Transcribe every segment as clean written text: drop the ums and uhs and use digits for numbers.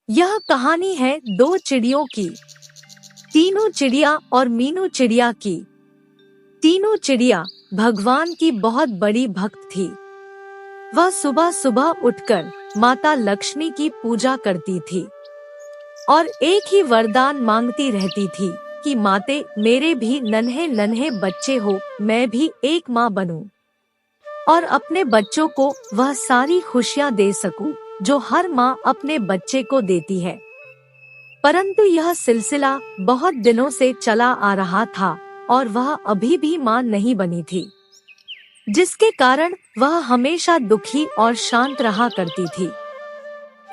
यह कहानी है दो चिड़ियों की। तीनों चिड़िया और मीनू चिड़िया की। तीनों चिड़िया भगवान की बहुत बड़ी भक्त थी। वह सुबह सुबह उठकर माता लक्ष्मी की पूजा करती थी और एक ही वरदान मांगती रहती थी कि माते मेरे भी नन्हे नन्हे बच्चे हो, मैं भी एक माँ बनूं और अपने बच्चों को वह सारी खुशियाँ दे सकूं जो हर माँ अपने बच्चे को देती है। परंतु यह सिलसिला बहुत दिनों से चला आ रहा था और वह अभी भी माँ नहीं बनी थी, जिसके कारण वह हमेशा दुखी और शांत रहा करती थी।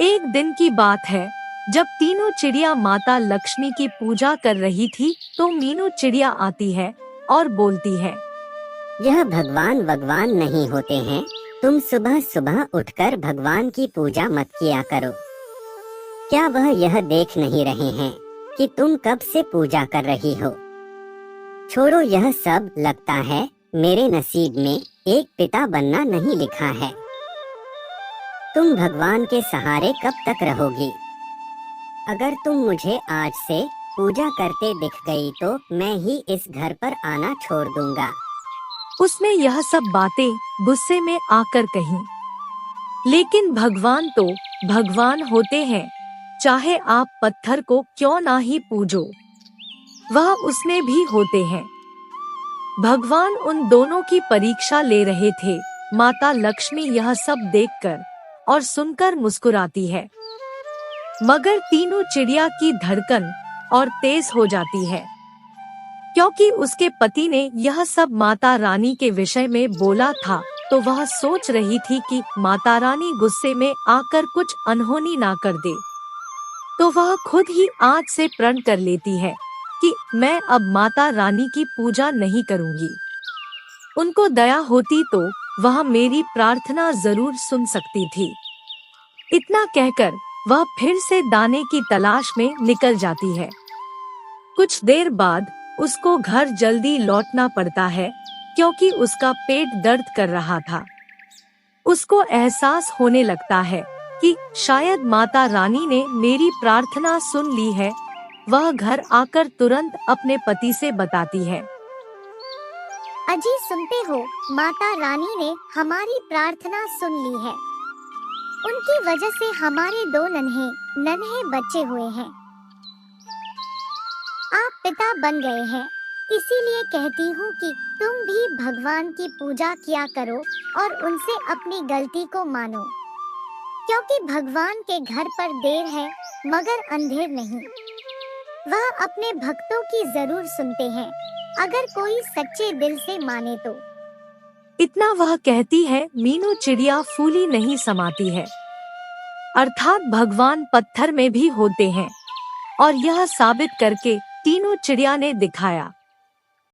एक दिन की बात है, जब तीनों चिड़िया माता लक्ष्मी की पूजा कर रही थी तो मीनू चिड़िया आती है और बोलती है, यह भगवान नहीं होते हैं। तुम सुबह सुबह उठकर भगवान की पूजा मत किया करो। क्या वह यह देख नहीं रहे हैं कि तुम कब से पूजा कर रही हो? छोड़ो यह सब, लगता है मेरे नसीब में एक पिता बनना नहीं लिखा है। तुम भगवान के सहारे कब तक रहोगी? अगर तुम मुझे आज से पूजा करते दिख गई तो मैं ही इस घर पर आना छोड़ दूंगा। उसने यह सब बातें गुस्से में आकर कही। लेकिन भगवान तो भगवान होते हैं, चाहे आप पत्थर को क्यों ना ही पूजो, वह उसमें भी होते हैं। भगवान उन दोनों की परीक्षा ले रहे थे। माता लक्ष्मी यह सब देखकर और सुनकर मुस्कुराती है, मगर तीनों चिड़िया की धड़कन और तेज हो जाती है, क्योंकि उसके पति ने यह सब माता रानी के विषय में बोला था। तो वह सोच रही थी कि माता रानी गुस्से में आकर कुछ अनहोनी ना कर दे। तो वह खुद ही आज से प्रण कर लेती है कि मैं अब माता रानी की पूजा नहीं करूंगी। उनको दया होती तो वह मेरी प्रार्थना जरूर सुन सकती थी। इतना कहकर वह फिर से दाने की तलाश में निकल जाती है। कुछ देर बाद उसको घर जल्दी लौटना पड़ता है, क्योंकि उसका पेट दर्द कर रहा था। उसको एहसास होने लगता है कि शायद माता रानी ने मेरी प्रार्थना सुन ली है। वह घर आकर तुरंत अपने पति से बताती है, अजी सुनते हो, माता रानी ने हमारी प्रार्थना सुन ली है। उनकी वजह से हमारे दो नन्हे नन्हे बच्चे हुए हैं। आप पिता बन गए हैं, इसीलिए कहती हूँ कि तुम भी भगवान की पूजा किया करो और उनसे अपनी गलती को मानो, क्योंकि भगवान के घर पर देर है मगर अंधेर नहीं। वह अपने भक्तों की जरूर सुनते हैं, अगर कोई सच्चे दिल से माने तो। इतना वह कहती है, मीनू चिड़िया फूली नहीं समाती है। अर्थात भगवान पत्थर में भी होते हैं, और यह साबित करके तीनों चिड़िया ने दिखाया।